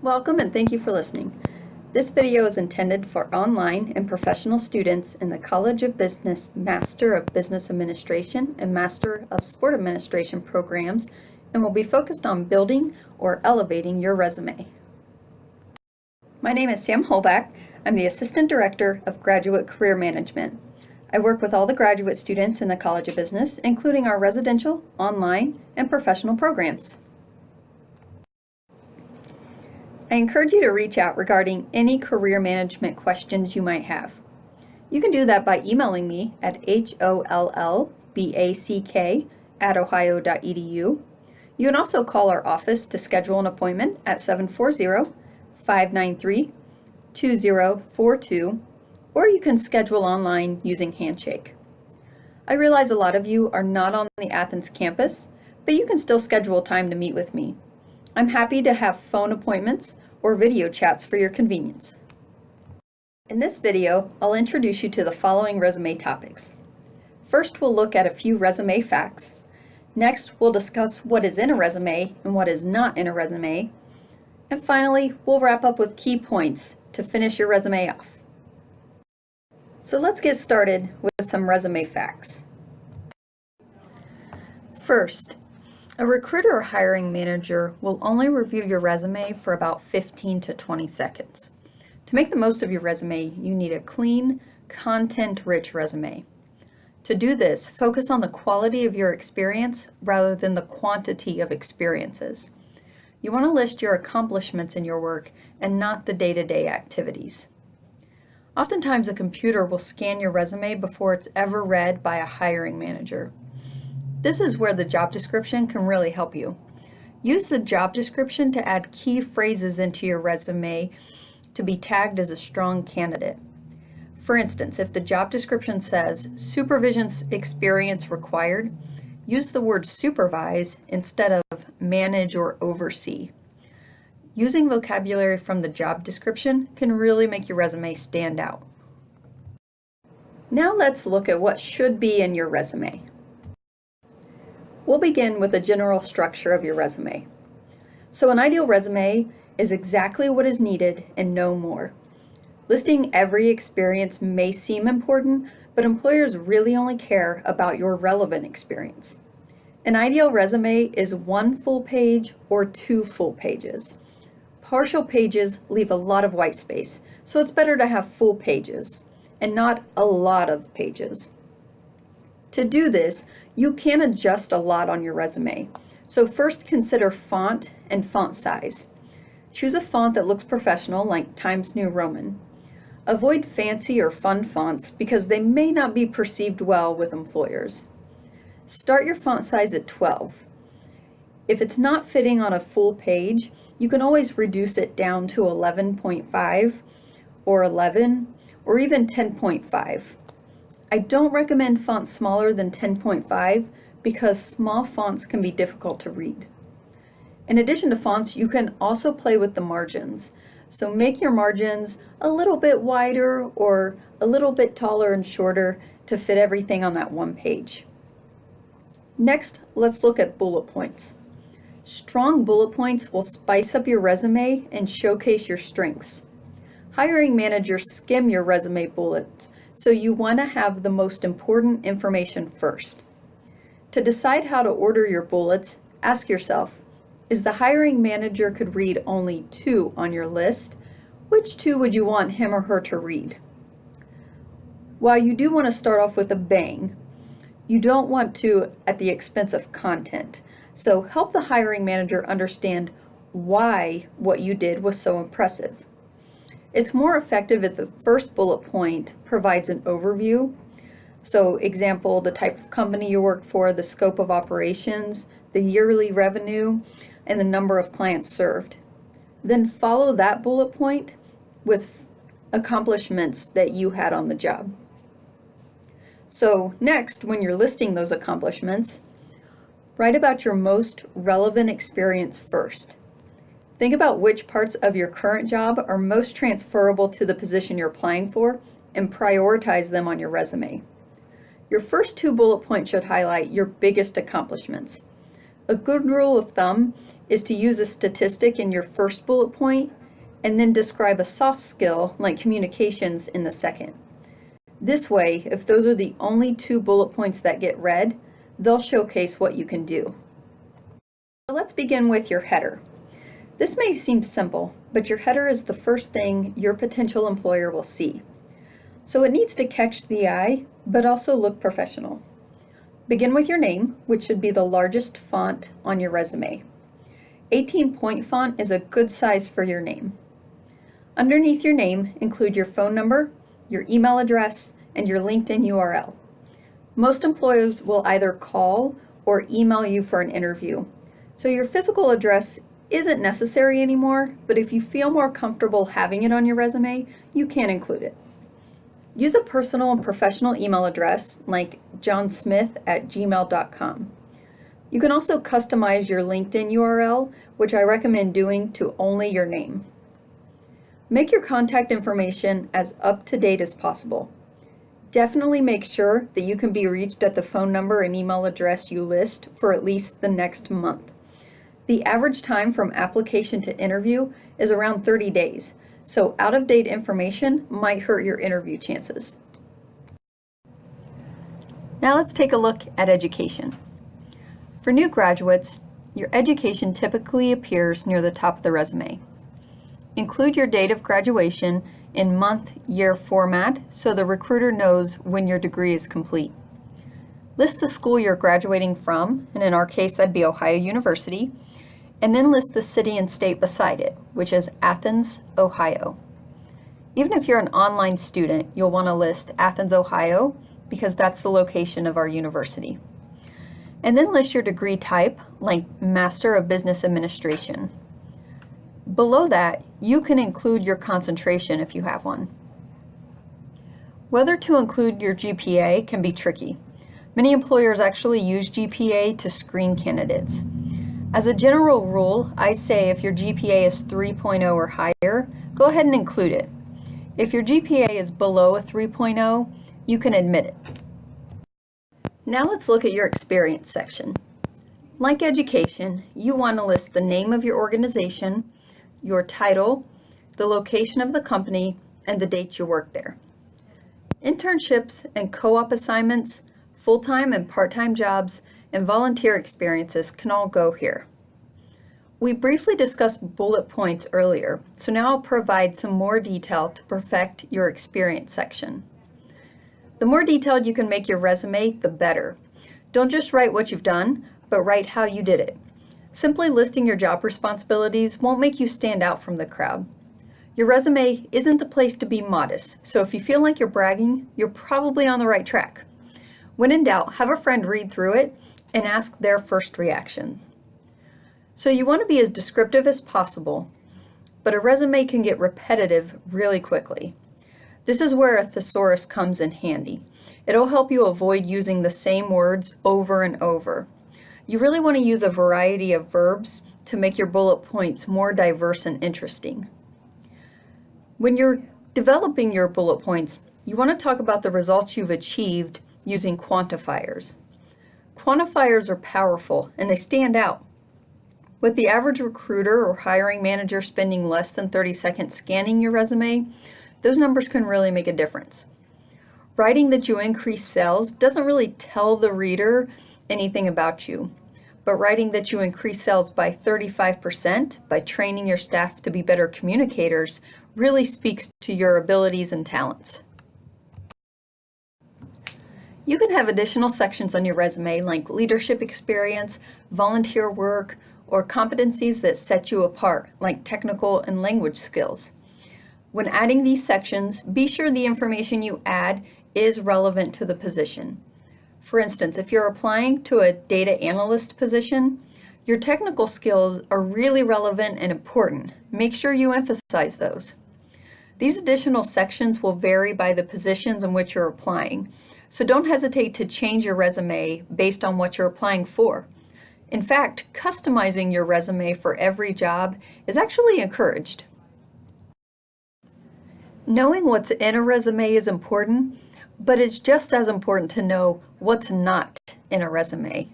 Welcome and thank you for listening. This video is intended for online and professional students in the College of Business Master of Business Administration and Master of Sport Administration programs and will be focused on building or elevating your resume. My name is Sam Holbach. I'm the Assistant Director of Graduate Career Management. I work with all the graduate students in the College of Business, including our residential, online, and professional programs. I encourage you to reach out regarding any career management questions you might have. You can do that by emailing me at hollback@ohio.edu. You can also call our office to schedule an appointment at 740-593-2042, or you can schedule online using Handshake. I realize a lot of you are not on the Athens campus, but you can still schedule time to meet with me. I'm happy to have phone appointments or video chats for your convenience. In this video, I'll introduce you to the following resume topics. First, we'll look at a few resume facts. Next, we'll discuss what is in a resume and what is not in a resume. And finally, we'll wrap up with key points to finish your resume off. So let's get started with some resume facts. First, a recruiter or hiring manager will only review your resume for about 15 to 20 seconds. To make the most of your resume, you need a clean, content-rich resume. To do this, focus on the quality of your experience rather than the quantity of experiences. You want to list your accomplishments in your work and not the day-to-day activities. Oftentimes, a computer will scan your resume before it's ever read by a hiring manager. This is where the job description can really help you. Use the job description to add key phrases into your resume to be tagged as a strong candidate. For instance, if the job description says supervision experience required, use the word supervise instead of manage or oversee. Using vocabulary from the job description can really make your resume stand out. Now let's look at what should be in your resume. We'll begin with the general structure of your resume. So an ideal resume is exactly what is needed and no more. Listing every experience may seem important, but employers really only care about your relevant experience. An ideal resume is one full page or two full pages. Partial pages leave a lot of white space, so it's better to have full pages and not a lot of pages. To do this, you can adjust a lot on your resume. So first consider font and font size. Choose a font that looks professional like Times New Roman. Avoid fancy or fun fonts because they may not be perceived well with employers. Start your font size at 12. If it's not fitting on a full page, you can always reduce it down to 11.5 or 11 or even 10.5. I don't recommend fonts smaller than 10.5 because small fonts can be difficult to read. In addition to fonts, you can also play with the margins. So make your margins a little bit wider or a little bit taller and shorter to fit everything on that one page. Next, let's look at bullet points. Strong bullet points will spice up your resume and showcase your strengths. Hiring managers skim your resume bullets, so you want to have the most important information first. To decide how to order your bullets, ask yourself, is the hiring manager could read only 2 on your list? Which 2 would you want him or her to read? While you do want to start off with a bang, you don't want to at the expense of content. So help the hiring manager understand why what you did was so impressive. It's more effective if the first bullet point provides an overview. So example, the type of company you work for, the scope of operations, the yearly revenue, and the number of clients served. Then follow that bullet point with accomplishments that you had on the job. So next, when you're listing those accomplishments, write about your most relevant experience first. Think about which parts of your current job are most transferable to the position you're applying for and prioritize them on your resume. Your first 2 bullet points should highlight your biggest accomplishments. A good rule of thumb is to use a statistic in your first bullet point and then describe a soft skill like communications in the second. This way, if those are the only 2 bullet points that get read, they'll showcase what you can do. So let's begin with your header. This may seem simple, but your header is the first thing your potential employer will see. So it needs to catch the eye, but also look professional. Begin with your name, which should be the largest font on your resume. 18-point font is a good size for your name. Underneath your name, include your phone number, your email address, and your LinkedIn URL. Most employers will either call or email you for an interview, so your physical address isn't necessary anymore, but if you feel more comfortable having it on your resume, you can include it. Use a personal and professional email address like johnsmith@gmail.com. You can also customize your LinkedIn URL, which I recommend doing to only your name. Make your contact information as up-to-date as possible. Definitely make sure that you can be reached at the phone number and email address you list for at least the next month. The average time from application to interview is around 30 days, so out-of-date information might hurt your interview chances. Now let's take a look at education. For new graduates, your education typically appears near the top of the resume. Include your date of graduation in month, year format so the recruiter knows when your degree is complete. List the school you're graduating from, and in our case that'd be Ohio University, and then list the city and state beside it, which is Athens, Ohio. Even if you're an online student, you'll want to list Athens, Ohio, because that's the location of our university. And then list your degree type, like Master of Business Administration. Below that, you can include your concentration if you have one. Whether to include your GPA can be tricky. Many employers actually use GPA to screen candidates. As a general rule, I say if your GPA is 3.0 or higher, go ahead and include it. If your GPA is below a 3.0, you can admit it. Now let's look at your experience section. Like education, you want to list the name of your organization, your title, the location of the company, and the date you worked there. Internships and co-op assignments, full-time and part-time jobs, and volunteer experiences can all go here. We briefly discussed bullet points earlier, so now I'll provide some more detail to perfect your experience section. The more detailed you can make your resume, the better. Don't just write what you've done, but write how you did it. Simply listing your job responsibilities won't make you stand out from the crowd. Your resume isn't the place to be modest, so if you feel like you're bragging, you're probably on the right track. When in doubt, have a friend read through it and ask their first reaction. So you want to be as descriptive as possible, but a resume can get repetitive really quickly. This is where a thesaurus comes in handy. It'll help you avoid using the same words over and over. You really want to use a variety of verbs to make your bullet points more diverse and interesting. When you're developing your bullet points, you want to talk about the results you've achieved using quantifiers. Quantifiers are powerful and they stand out. With the average recruiter or hiring manager spending less than 30 seconds scanning your resume, those numbers can really make a difference. Writing that you increase sales doesn't really tell the reader anything about you, but writing that you increase sales by 35% by training your staff to be better communicators really speaks to your abilities and talents. You can have additional sections on your resume like leadership experience, volunteer work, or competencies that set you apart, like technical and language skills. When adding these sections, be sure the information you add is relevant to the position. For instance, if you're applying to a data analyst position, your technical skills are really relevant and important. Make sure you emphasize those. These additional sections will vary by the positions in which you're applying, so don't hesitate to change your resume based on what you're applying for. In fact, customizing your resume for every job is actually encouraged. Knowing what's in a resume is important, but it's just as important to know what's not in a resume.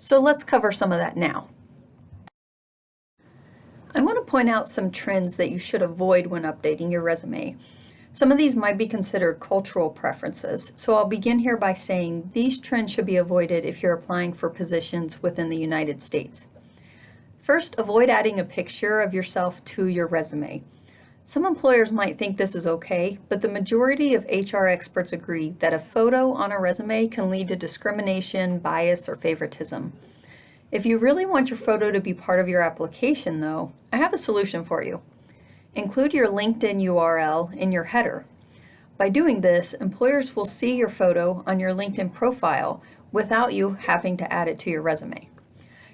So let's cover some of that now. I want to point out some trends that you should avoid when updating your resume. Some of these might be considered cultural preferences, so I'll begin here by saying these trends should be avoided if you're applying for positions within the United States. First, avoid adding a picture of yourself to your resume. Some employers might think this is okay, but the majority of HR experts agree that a photo on a resume can lead to discrimination, bias, or favoritism. If you really want your photo to be part of your application, though, I have a solution for you. Include your LinkedIn URL in your header. By doing this, employers will see your photo on your LinkedIn profile without you having to add it to your resume.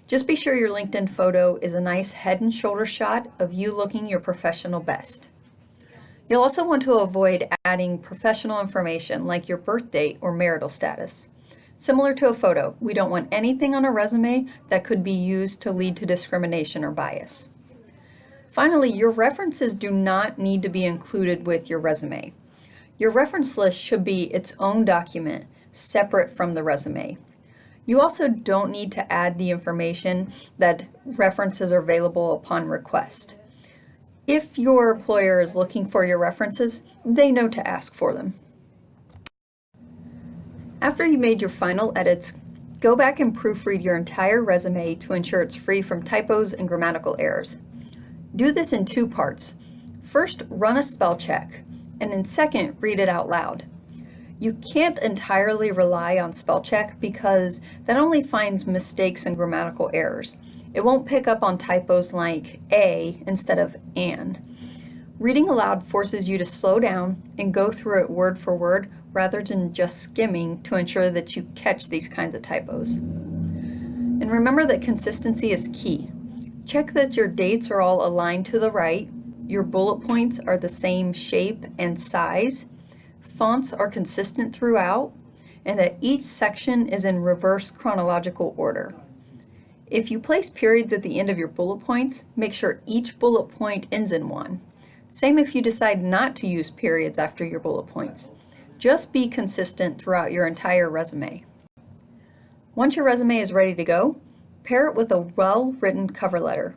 Just be sure your LinkedIn photo is a nice head and shoulder shot of you looking your professional best. You'll also want to avoid adding professional information like your birth date or marital status. Similar to a photo, we don't want anything on a resume that could be used to lead to discrimination or bias. Finally, your references do not need to be included with your resume. Your reference list should be its own document, separate from the resume. You also don't need to add the information that references are available upon request. If your employer is looking for your references, they know to ask for them. After you made your final edits, go back and proofread your entire resume to ensure it's free from typos and grammatical errors. Do this in two parts. First, run a spell check, and then second, read it out loud. You can't entirely rely on spell check because that only finds mistakes and grammatical errors. It won't pick up on typos like a instead of an. Reading aloud forces you to slow down and go through it word for word rather than just skimming to ensure that you catch these kinds of typos. And remember that consistency is key. Check that your dates are all aligned to the right, your bullet points are the same shape and size, fonts are consistent throughout, and that each section is in reverse chronological order. If you place periods at the end of your bullet points, make sure each bullet point ends in one. Same if you decide not to use periods after your bullet points. Just be consistent throughout your entire resume. Once your resume is ready to go, pair it with a well-written cover letter.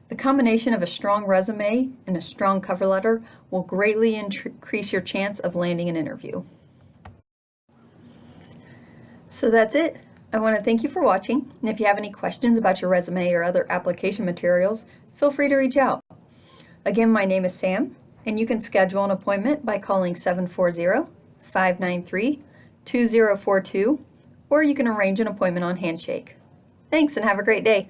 The combination of a strong resume and a strong cover letter will greatly increase your chance of landing an interview. So that's it. I want to thank you for watching, and if you have any questions about your resume or other application materials, feel free to reach out. Again, my name is Sam, and you can schedule an appointment by calling 740-593-2042, or you can arrange an appointment on Handshake. Thanks, and have a great day.